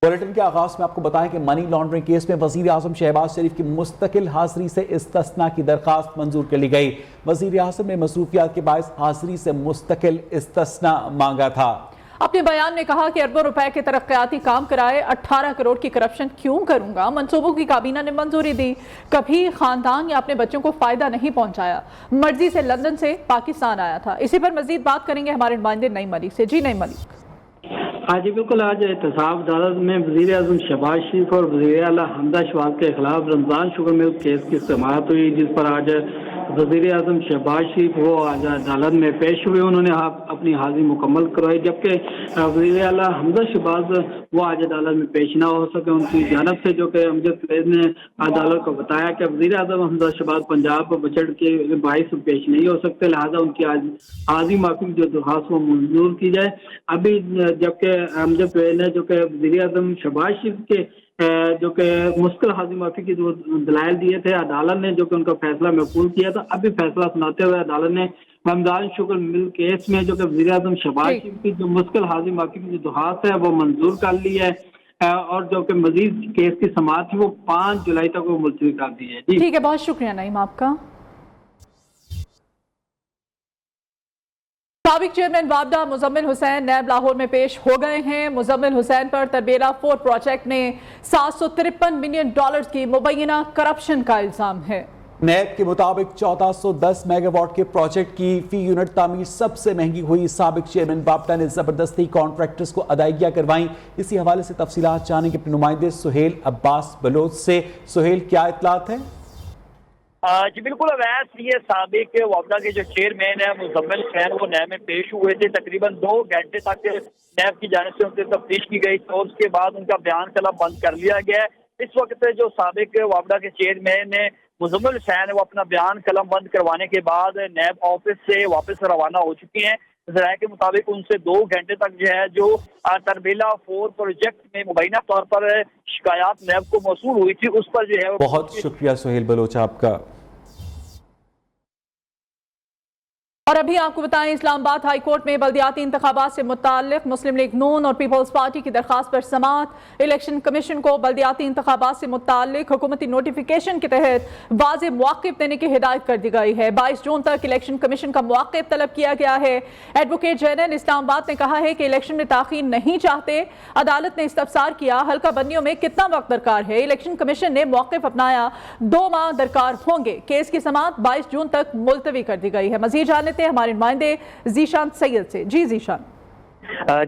Bulletin کے آغاز میں آپ کو بتائیں کہ منی لانڈرنگ کیس میں وزیر اعظم شہباز شریف کی مستقل حاضری سے استثناء کی درخواست منظور کر لی گئی۔ وزیر اعظم نے مصروفیات کے باعث حاضری سے مستقل استثناء مانگا تھا۔ اپنے بیان میں کہا کہ اربوں روپے کے ترقیاتی کام کرائے، 18 کروڑ کی کرپشن کیوں کروں گا؟ منصوبوں کی کابینہ نے منظوری دی، کبھی خاندان یا اپنے بچوں کو فائدہ نہیں پہنچایا، مرضی سے لندن سے پاکستان آیا تھا۔ اسی پر مزید بات کریں گے ہمارے نمائندے نعیم ملک سے۔ جی نعیم ملک۔ جی بالکل، آج احتساب عدالت میں وزیر اعظم شہباز شریف اور وزیر اعلیٰ حمزہ شہباز کے خلاف رمضان شوگر ملک کیس کی سماعت ہوئی، جس پر آج وزیر اعظم شہباز شریف وہ آج عدالت میں پیش ہوئے۔ انہوں نے اپنی حاضری مکمل کروائی، جبکہ وزیر اعلیٰ حمزہ شہباز وہ آج عدالت میں پیش نہ ہو سکے۔ ان کی جانب سے جو کہ امجد فیض نے عدالت کو بتایا کہ وزیر اعظم حمزہ شہباز پنجاب بجٹ کے باعث پیش نہیں ہو سکتے، لہٰذا ان کی حاضری معافی جو درخواست وہ منظور کی جائے۔ ابھی جبکہ امجد فیض نے جو کہ وزیر اعظم شہباز شریف کے جو کہ مستقل حاضری معافی کی جو دلائل دیے تھے، عدالت نے جو کہ ان کا فیصلہ محفوظ کیا تھا۔ ابھی فیصلہ سناتے ہوئے عدالت نے رمضان شوگر مل کیس میں جو کہ وزیر اعظم شہباز شریف کی جو مستقل حاضری معافی کی جو درخواست ہے وہ منظور کر لی ہے، اور جو کہ مزید کیس کی سماعت تھی وہ 5 جولائی تک وہ ملتوی کر دی ہے۔ ٹھیک ہے، بہت شکریہ نعیم آپ کا۔ سابق چیئرمین وابڈا مزمل حسین نیب لاہور میں پیش ہو گئے ہیں۔ مزمل حسین پر تربیلا 4 پروجیکٹ میں $753 ملین کی مبینہ کرپشن کا الزام ہے۔ نیب کے مطابق 1410 میگا واٹ کے پروجیکٹ کی فی یونٹ تعمیر سب سے مہنگی ہوئی۔ سابق چیئرمین وابڈا نے زبردستی کانٹریکٹرز کو ادائیگیاں کروائیں۔ اسی حوالے سے تفصیلات جانیں گے اپنے نمائندے سہیل عباس بلوچ سے۔ سہیل، کیا اطلاعات ہیں؟ جی بالکل، اویس یہ سابق وابڈا کے جو چیئرمین ہے مزمل حسین وہ نیب میں پیش ہوئے تھے۔ تقریباً 2 گھنٹے تک نیب کی جانب سے ان سے تفتیش کی گئی اور اس کے بعد ان کا بیان کلام بند کر لیا گیا ہے۔ اس وقت جو سابق وابڈا کے چیئرمین نے مزمل حسین وہ اپنا بیان قلم بند کروانے کے بعد نیب آفس سے واپس روانہ ہو چکی ہیں۔ ذرائع کے مطابق ان سے 2 گھنٹے تک جو ہے جو تربیلا 4 پروجیکٹ میں مبینہ طور پر شکایات نیب کو موصول ہوئی تھی اس پر جو ہے بہت شکریہ سہیل بلوچ آپ کا۔ اور ابھی آپ کو بتائیں، اسلام آباد ہائی کورٹ میں بلدیاتی انتخابات سے متعلق مسلم لیگ نون اور پیپلز پارٹی کی درخواست پر سماعت۔ الیکشن کمیشن کو بلدیاتی انتخابات سے متعلق حکومتی نوٹیفیکیشن کے تحت واضح مواقف دینے کی ہدایت کر دی گئی ہے۔ 22 جون تک الیکشن کمیشن کا مواقف طلب کیا گیا ہے۔ ایڈوکیٹ جنرل اسلام آباد نے کہا ہے کہ الیکشن میں تاخیر نہیں چاہتے۔ عدالت نے استفسار کیا حلقہ بندیوں میں کتنا وقت درکار ہے؟ الیکشن کمیشن نے موقف اپنایا، 2 ماہ درکار ہوں گے۔ کیس کی سماعت 22 جون تک ملتوی کر دی گئی ہے۔ مزید جانتے ہمارے نمائندے ذیشان سید سے۔ جی ذیشان۔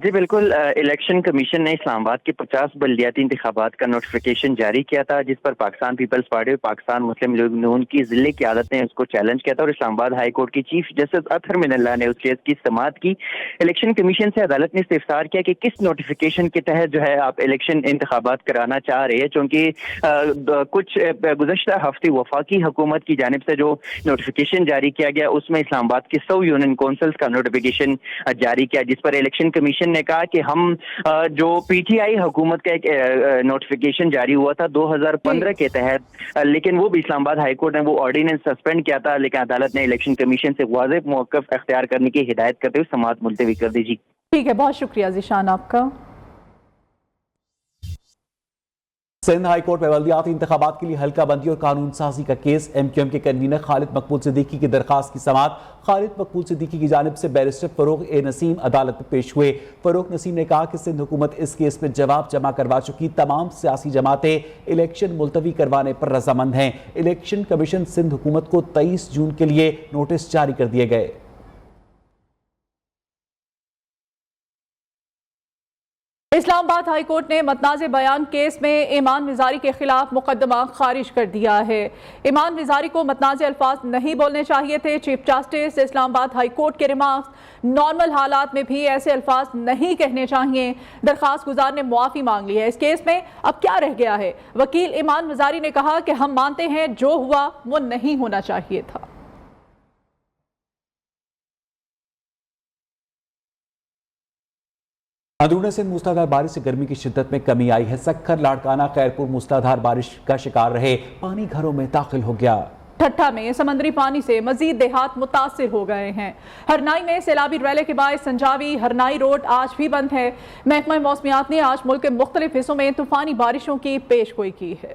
جی بالکل، الیکشن کمیشن نے اسلام آباد کے 50 بلدیاتی انتخابات کا نوٹیفیکیشن جاری کیا تھا، جس پر پاکستان پیپلز پارٹی اور پاکستان مسلم لیگ نون کی ضلع قیادت نے اس کو چیلنج کیا تھا اور اسلام آباد ہائی کورٹ کی چیف جسٹس اطہر من اللہ نے اس کیس کی سماعت کی۔ الیکشن کمیشن سے عدالت نے استفسار کیا کہ کس نوٹیفیکیشن کے تحت جو ہے آپ الیکشن انتخابات کرانا چاہ رہے ہیں، چونکہ کچھ گزشتہ ہفتے وفاقی حکومت کی جانب سے جو نوٹیفیکیشن جاری کیا گیا اس میں اسلام آباد کی 100 یونین کونسلز کا نوٹیفیکیشن جاری کیا، جس پر الیکشن کمیشن نے کہا کہ ہم جو پی ٹی آئی حکومت کا ایک نوٹیفیکیشن جاری ہوا تھا 2015 کے تحت، لیکن وہ بھی اسلام آباد ہائی کورٹ نے وہ آرڈیننس سسپینڈ کیا تھا، لیکن عدالت نے الیکشن کمیشن سے واضح موقف اختیار کرنے کی ہدایت کرتے ہوئے سماعت ملتوی کر دی۔ جی ٹھیک ہے، بہت شکریہ ذیشان آپ کا۔ سندھ ہائی کورٹ میں بلدیاتی انتخابات کے لیے حلقہ بندی اور قانون سازی کا کیس۔ ایم کیو ایم کے کنوینر خالد مقبول صدیقی کی درخواست کی سماعت۔ خالد مقبول صدیقی کی جانب سے بیرسٹر فروغ نسیم عدالت میں پیش ہوئے۔ فروغ نسیم نے کہا کہ سندھ حکومت اس کیس میں جواب جمع کروا چکی، تمام سیاسی جماعتیں الیکشن ملتوی کروانے پر رضامند ہیں۔ الیکشن کمیشن سندھ حکومت کو 23 جون کے لیے نوٹس جاری کر دیے گئے۔ اسلام آباد ہائی کورٹ نے متنازع بیان کیس میں ایمان وزاری کے خلاف مقدمہ خارج کر دیا ہے۔ ایمان وزاری کو متنازع الفاظ نہیں بولنے چاہیے تھے۔ چیف جسٹس اسلام آباد ہائی کورٹ کے ریمارکس نارمل حالات میں بھی ایسے الفاظ نہیں کہنے چاہیے۔ درخواست گزار نے معافی مانگ لی ہے۔ اس کیس میں اب کیا رہ گیا ہے؟ وکیل ایمان وزاری نے کہا کہ ہم مانتے ہیں جو ہوا وہ نہیں ہونا چاہیے تھا۔ اندرون سندھ موسلادھار بارش سے گرمی کی شدت میں کمی آئی ہے۔ سکھر، لاڑکانہ، خیرپور موسلادھار بارش کا شکار رہے، پانی گھروں میں داخل ہو گیا۔ ٹھٹھا میں سمندری پانی سے مزید دیہات متاثر ہو گئے ہیں۔ ہرنائی میں سیلابی ریلے کے باعث سنجاوی ہرنائی روڈ آج بھی بند ہے۔ محکمہ موسمیات نے آج ملک کے مختلف حصوں میں طوفانی بارشوں کی پیش گوئی کی ہے۔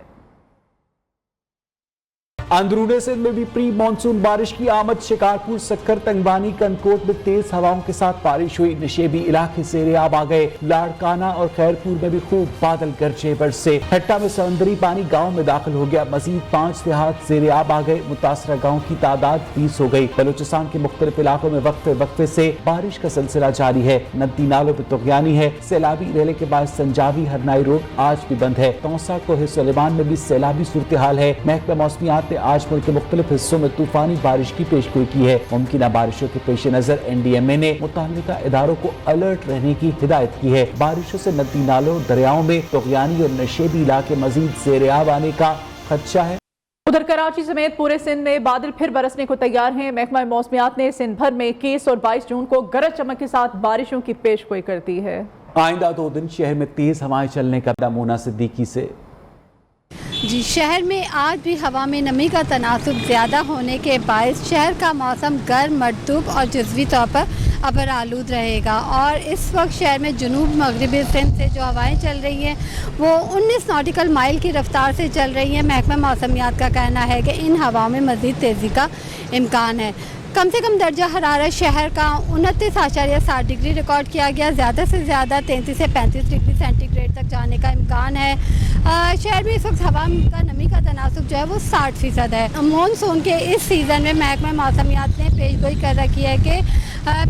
اندرون سندھ میں بھی پری مانسون بارش کی آمد، شکارپور، سکھر، تنگبانی، کنکوٹ میں تیز ہواؤں کے ساتھ بارش ہوئی، نشیبی علاقے زیر آب آ گئے، لاڑکانہ اور خیرپور میں بھی خوب بادل گرجے برسے، ٹھٹھا میں سمندری پانی گاؤں میں داخل ہو گیا، مزید 5 دیہات زیر آب آ گئے، متاثرہ گاؤں کی تعداد 20 ہو گئی۔ بلوچستان کے مختلف علاقوں میں وقفے سے بارش کا سلسلہ جاری ہے، ندی نالوں پہ طغیانی ہے، سیلابی ریلے کے باعث سنجاوی ہرنائی روڈ آج بھی بند ہے، توسا کوہ سلیمان میں بھی سیلابی صورتحال ہے۔ محکمہ موسمیات نے آج ملک کے مختلف حصوں میں طوفانی بارش کی پیشگوئی کی ہے۔ ممکنہ بارشوں کے پیش نظر NDMA نے متعلقہ اداروں کو الرٹ رہنے کی ہدایت کی ہے۔ بارشوں سے ندی نالوں، دریاؤں میں طغیانی اور نشیبی علاقے مزید زیر آب آنے کا خدشہ ہے۔ ادھر کراچی سمیت پورے سندھ میں بادل پھر برسنے کو تیار ہیں۔ محکمہ موسمیات نے سندھ بھر میں 21 اور 22 جون کو گرج چمک کے ساتھ بارشوں کی پیشگوئی کر دی ہے۔ آئندہ 2 دن شہر میں تیز ہوائیں چلنے کا مونا صدیقی سے۔ جی، شہر میں آج بھی ہوا میں نمی کا تناسب زیادہ ہونے کے باعث شہر کا موسم گرم، مرطوب اور جزوی طور پر ابر آلود رہے گا، اور اس وقت شہر میں جنوب مغربی سندھ سے جو ہوائیں چل رہی ہیں وہ 19 ناٹیکل مائل کی رفتار سے چل رہی ہیں۔ محکمہ موسمیات کا کہنا ہے کہ ان ہواؤں میں مزید تیزی کا امکان ہے۔ کم سے کم درجہ حرارت شہر کا 29.7 ڈگری ریکارڈ کیا گیا، زیادہ سے زیادہ 33 سے 35 ڈگری سینٹی گریڈ تک جانے کا امکان ہے۔ شہر میں اس وقت ہوا کا نمی کا تناسب جو ہے وہ 60% ہے۔ مانسون کے اس سیزن میں محکمہ موسمیات نے پیشگوئی کر رکھی ہے کہ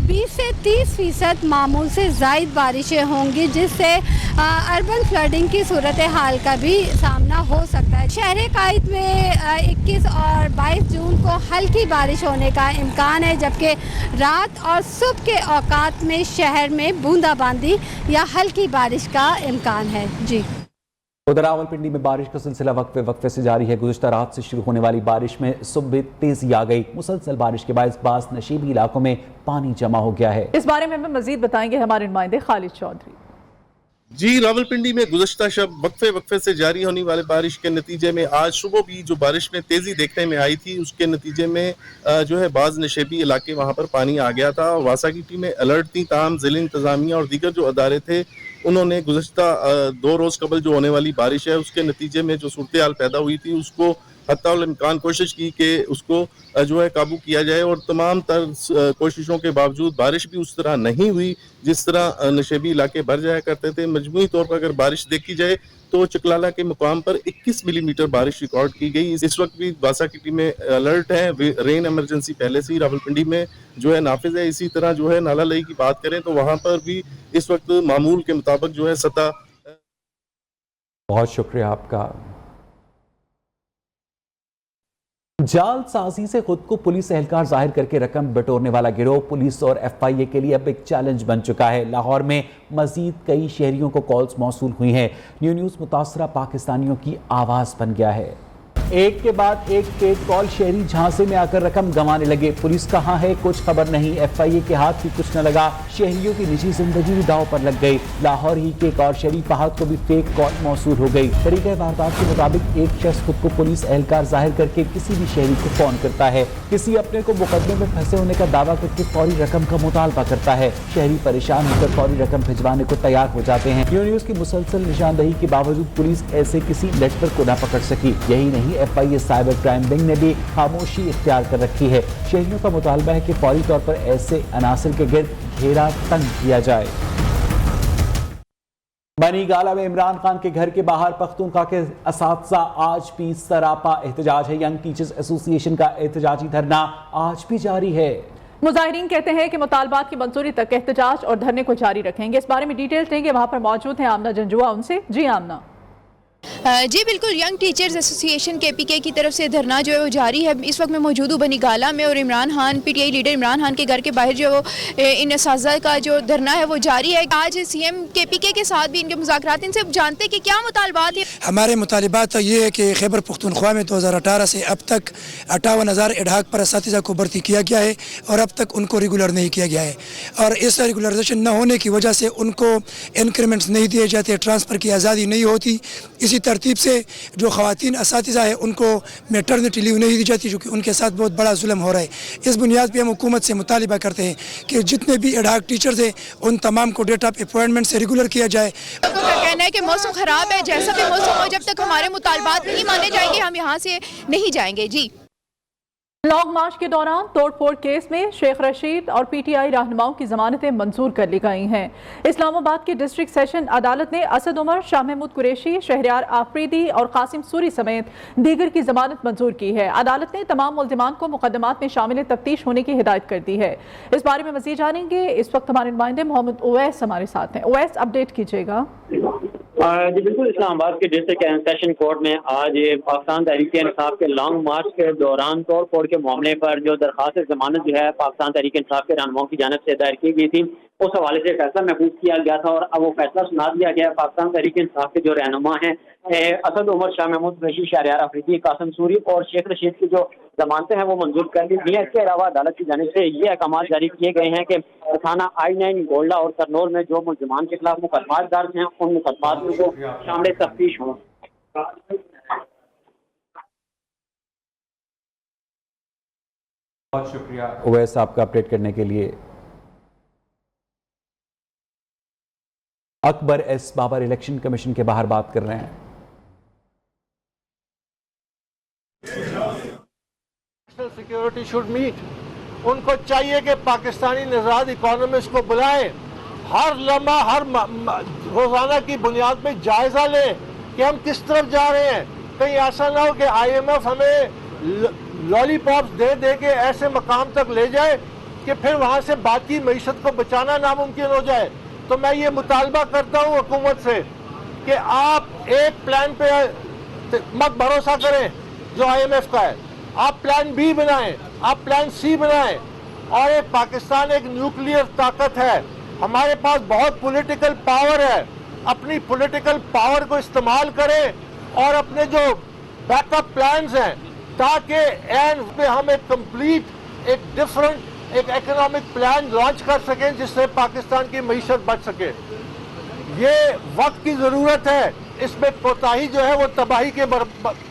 20 سے 30% معمول سے زائد بارشیں ہوں گی، جس سے اربن فلڈنگ کی صورتحال کا بھی سامنا ہو سکتا ہے۔ شہر قائد میں 21 اور 22 جون کو ہلکی بارش ہونے کا امکان ہے، جبکہ رات اور صبح کے اوقات میں شہر میں بوندا باندی یا ہلکی بارش کا امکان ہے۔ جی، ادھر راولپنڈی میں بارش کا سلسلہ وقفے سے جاری ہے۔ گزشتہ رات سے شروع ہونے والی بارش میں صبح تیزی آ گئی، مسلسل بارش کے باعث بعض نشیبی علاقوں میں پانی جمع ہو گیا ہے۔ اس بارے میں ہمیں مزید بتائیں گے ہمارے نمائندے خالد چودھری۔ جی، راولپنڈی میں گزشتہ شب وقفے سے جاری ہونے والے بارش کے نتیجے میں آج صبح بھی جو بارش میں تیزی دیکھنے میں آئی تھی، اس کے نتیجے میں جو ہے بعض نشیبی علاقے وہاں پر پانی آ گیا تھا۔ واسا کی ٹیمیں الرٹ تھیں، تاہم ضلع انتظامیہ اور دیگر جو ادارے تھے انہوں نے گزشتہ 2 روز قبل جو ہونے والی بارش ہے اس کے نتیجے میں جو صورتحال پیدا ہوئی تھی اس کو حتی الامکان کوشش کی کہ اس کو جو ہے قابو کیا جائے، اور تمام تر کوششوں کے باوجود بارش بھی اس طرح نہیں ہوئی جس طرح نشیبی علاقے بھر جایا کرتے تھے۔ مجموعی طور پر اگر بارش دیکھی جائے تو چکلالہ کے مقام پر 21 ملی میٹر بارش ریکارڈ کی گئی۔ اس وقت بھی واسا کی ٹیمیں الرٹ ہیں، رین ایمرجنسی پہلے سے ہی راولپنڈی میں جو ہے نافذ ہے۔ اسی طرح جو ہے نالہ لئی کی بات کریں تو وہاں پر بھی اس وقت معمول کے مطابق جو ہے سطح۔ بہت شکریہ آپ کا۔ جال سازی سے خود کو پولیس اہلکار ظاہر کر کے رقم بٹورنے والا گروہ پولیس اور FIA کے لیے اب ایک چیلنج بن چکا ہے۔ لاہور میں مزید کئی شہریوں کو کالز موصول ہوئی ہیں۔ نیوز متاثرہ پاکستانیوں کی آواز بن گیا ہے۔ ایک کے بعد ایک فیک کال شہری جھانسے میں آ کر رقم گنوانے لگے۔ پولیس کہاں ہے کچھ خبر نہیں، FIA کے ہاتھ بھی کچھ نہ لگا، شہریوں کی نجی زندگی بھی داؤ پر لگ گئی۔ لاہور ہی کے ایک اور شہری فہد کو بھی فیک کال موصول ہو گئی۔ طریقہ واردات کے مطابق ایک شخص خود کو پولیس اہلکار ظاہر کر کے کسی بھی شہری کو فون کرتا ہے، کسی اپنے کو مقدمے میں پھنسے ہونے کا دعویٰ کر کے فوری رقم کا مطالبہ کرتا ہے۔ شہری پریشان ہو کر فوری رقم بھجوانے کو تیار ہو جاتے ہیں۔ نیوز کی مسلسل نشاندہی کے باوجود پولیس ایسے کسی نیٹورک کو نہ پکڑ سکی۔ یہی نہیں، FIA سائبر کرائم ونگ نے بھی خاموشی اختیار کر رکھی ہے۔ شہریوں کا مطالبہ ہے کہ فوری طور پر ایسے عناصر کے گرد گھیرا تنگ کیا جائے۔ بنی گالہ میں عمران خان کے گھر کے باہر پختونخوا کے اساتذہ آج بھی سراپا احتجاج ہے۔ ینگ ٹیچرز ایسوسی ایشن کا احتجاجی دھرنا آج بھی جاری ہے۔ مظاہرین کہتے ہیں کہ مطالبات کی منظوری تک احتجاج اور دھرنے کو جاری رکھیں گے۔ اس بارے میں ڈیٹیلز دیں گے، وہاں پر موجود ہیں آمنہ جنجوا ان سے۔ جی آمنہ۔ جی بالکل، ینگ ٹیچرز ایسوسی ایشن KPK کی طرف سے دھرنا جو ہے وہ جاری ہے۔ اس وقت میں موجود ہوں بنی گالہ میں، اور عمران خان PTI لیڈر عمران خان کے گھر کے باہر جو ان اساتذہ کا جو دھرنا ہے وہ جاری ہے۔ آج CM KPK کے ساتھ بھی ان کے مذاکرات، ان سے جانتے کہ کیا مطالبات ہیں۔ ہمارے مطالبات یہ ہے کہ خیبر پختونخوا میں 2018 سے اب تک 58,000 ایڈہاک پر اساتذہ کو بھرتی کیا گیا ہے، اور اب تک ان کو ریگولر نہیں کیا گیا ہے، اور اس ریگولرائزیشن نہ ہونے کی وجہ سے ان کو انکریمنٹس نہیں دیے جاتے، ٹرانسفر کی آزادی نہیں ہوتی۔ اسی طرح ترتیب سے جو خواتین اساتذہ ہیں ان کو میٹرنٹی لیو نہیں دی جاتی، چونکہ ان کے ساتھ بہت بڑا ظلم ہو رہا ہے۔ اس بنیاد پہ ہم حکومت سے مطالبہ کرتے ہیں کہ جتنے بھی ایڈ-ہاک ٹیچرز ہیں ان تمام کو ڈیٹ آف اپوائنٹمنٹ سے ریگولر کیا جائے۔ ان کا کہنا ہے کہ موسم خراب ہے، جیسا بھی موسم ہو، جب تک ہمارے مطالبات نہیں مانے جائیں گے ہم یہاں سے نہیں جائیں گے۔ جی لانگ مارچ کے دوران توڑ پھوڑ کیس میں شیخ رشید اور پی ٹی آئی رہنماؤں کی ضمانتیں منظور کر لی گئی ہیں۔ اسلام آباد کی ڈسٹرکٹ سیشن عدالت نے اسد عمر، شاہ محمود قریشی، شہریار آفریدی اور قاسم سوری سمیت دیگر کی ضمانت منظور کی ہے۔ عدالت نے تمام ملزمان کو مقدمات میں شامل تفتیش ہونے کی ہدایت کر دی ہے۔ اس بارے میں مزید جانیں گے، اس وقت ہمارے نمائندے محمد اویس ہمارے ساتھ ہیں۔ اویس، اپڈیٹ کیجیے گا۔ جی بالکل، اسلام آباد کے ڈسٹرکٹ سیشن کورٹ میں آج پاکستان تحریک انصاف کے لانگ مارچ کے دوران توڑ پھوڑ کے معاملے پر جو درخواست ضمانت جو ہے پاکستان تحریک انصاف کے رہنماؤں کی جانب سے دائر کی گئی تھی، اس حوالے سے فیصلہ محفوظ کیا گیا تھا اور اب وہ فیصلہ سنا دیا گیا۔ پاکستان تحریک انصاف کے جو رہنما ہیں اسد عمر، شاہ محمود قریشی، شہریار آفریدی، قاسم سوری اور شیخ رشید کی جو ضمانتیں ہیں وہ منظور کر لی گئی ہیں۔ اس کے علاوہ عدالت کی جانب سے یہ احکامات جاری کیے گئے ہیں کہ تھانہ I-9 گولڈا اور کرنول میں جو ملزمان کے خلاف مقدمات درج ہیں ان مقدمات کو شامل تفتیش ہوں۔ بہت شکریہ اویس آپ کا اپڈیٹ کرنے کے لیے۔ اکبر ایس بابر الیکشن کمیشن کے باہر بات کر رہے ہیں۔ سیکورٹی شوڈ میٹ، ان کو چاہیے کہ پاکستانی نژاد اکانومسٹ کو بلائیں، ہر لمحہ ہر روزانہ کی بنیاد پہ جائزہ لیں کہ ہم کس طرف جا رہے ہیں۔ کہیں ایسا نہ ہو کہ IMF ہمیں لالی پاپس دے دے کے ایسے مقام تک لے جائے کہ پھر وہاں سے باقی معیشت کو بچانا ناممکن ہو جائے۔ تو میں یہ مطالبہ کرتا ہوں حکومت سے کہ آپ ایک پلان پہ مت بھروسہ کریں جو IMF کا ہے، آپ پلان B بنائیں، آپ پلان C بنائیں۔ اور پاکستان ایک نیوکلیئر طاقت ہے، ہمارے پاس بہت پولیٹیکل پاور ہے، اپنی پولیٹیکل پاور کو استعمال کریں اور اپنے جو بیک اپ پلانز ہیں تاکہ این پہ ہم ایک کمپلیٹ ایک ڈفرنٹ ایک اکنامک پلان لانچ کر سکیں جس سے پاکستان کی معیشت بچ سکے۔ یہ وقت کی ضرورت ہے، اس میں کوتاہی جو ہے وہ تباہی کے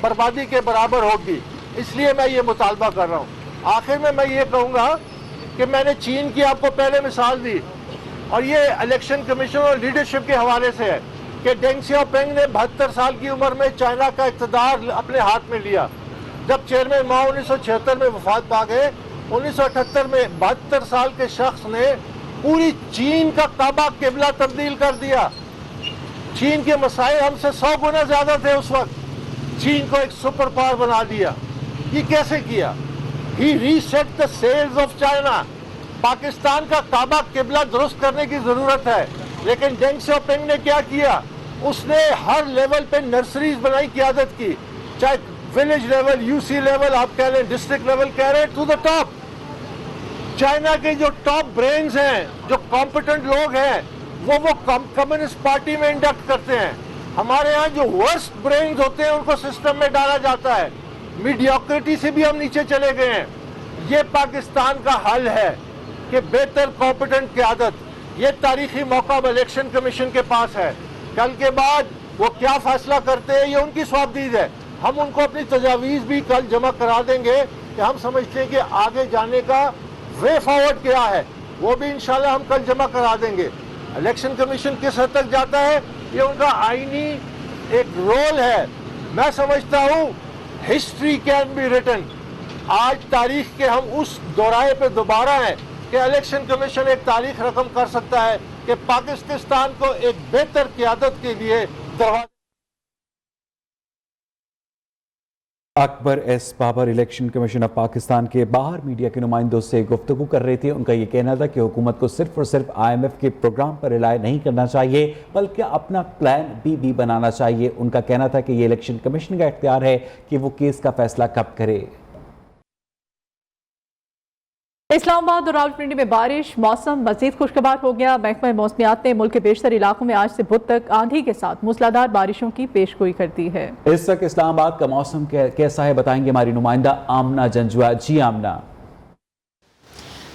بربادی کے برابر ہوگی، اس لیے میں یہ مطالبہ کر رہا ہوں۔ آخر میں یہ کہوں گا کہ میں نے چین کی آپ کو پہلے مثال دی اور یہ الیکشن کمیشن اور لیڈرشپ کے حوالے سے ہے کہ ڈینگ سیاؤ پینگ نے 72 سال کی عمر میں چائنا کا اقتدار اپنے ہاتھ میں لیا۔ جب چیئرمین ماؤ 1976 میں وفات پا گئے، 1978 میں 72 سال کے شخص نے پوری چین کا کعبہ قبلہ تبدیل کر دیا۔ چین کے مسائل ہم سے 100 گنا زیادہ تھے اس وقت، چین کو ایک سپر پاور بنا دیا۔ یہ کیسے کیا؟ He reset the sails of China۔ Pakistan کا کعبہ قبلہ درست کرنے کی ضرورت ہے، لیکن ڈینگ سیاؤ پینگ نے کیا کیا؟ اس نے ہر لیول پہ نرسریز بنائی، قیادت کی، چاہے ولیج لیول، UC لیول آپ کہہ لیں، ڈسٹرکٹ لیول کہہ رہے ٹو دا ٹاپ۔ چائنا کے جو ٹاپ برینز ہیں، جو کمپیٹنٹ لوگ ہیں، وہ کمیونسٹ پارٹی میں انڈکٹ کرتے ہیں۔ ہمارے ہاں جو ورسٹ برینز ہوتے ہیں ان کو سسٹم میں ڈالا جاتا ہے۔ میڈیوکریٹی سے بھی ہم نیچے چلے گئے ہیں۔ یہ پاکستان کا حل ہے کہ بہتر کمپیٹنٹ قیادت۔ یہ تاریخی موقع الیکشن کمیشن کے پاس ہے، کل کے بعد وہ کیا فیصلہ کرتے ہیں یہ ان کی سوابدید ہے۔ ہم ان کو اپنی تجاویز بھی کل جمع کرا دیں گے کہ ہم سمجھتے ہیں کہ آگے جانے کا وے فارورڈ کیا ہے، وہ بھی انشاءاللہ ہم کل جمع کرا دیں گے۔ الیکشن کمیشن کس حد تک جاتا ہے یہ ان کا آئینی ایک رول ہے۔ میں سمجھتا ہوں ہسٹری کین بی ریٹن۔ آج تاریخ کے ہم اس دورائے پہ دوبارہ ہیں کہ الیکشن کمیشن ایک تاریخ رقم کر سکتا ہے کہ پاکستان کو ایک بہتر قیادت کے لیے دروازہ۔ Akbar S Babar election commission of Pakistan کے باہر میڈیا کے نمائندوں سے گفتگو کر رہے تھے۔ ان کا یہ کہنا تھا کہ حکومت کو صرف اور صرف IMF کے پروگرام پر ریلائی نہیں کرنا چاہیے بلکہ اپنا پلان B بنانا چاہیے۔ ان کا کہنا تھا کہ یہ الیکشن کمیشن کا اختیار ہے کہ وہ کیس کا فیصلہ کب کرے۔ اسلام آباد اور راولپنڈی میں بارش، موسم مزید خوشگوار ہو گیا۔ محکمہ موسمیات نے ملک کے بیشتر علاقوں میں آج سے بدھ تک آندھی کے ساتھ موسلادھار بارشوں کی پیش گوئی کر دی ہے۔ اس وقت اسلام آباد کا موسم کیسا ہے بتائیں گے ہماری نمائندہ آمنہ جنجوا۔ جی آمنہ۔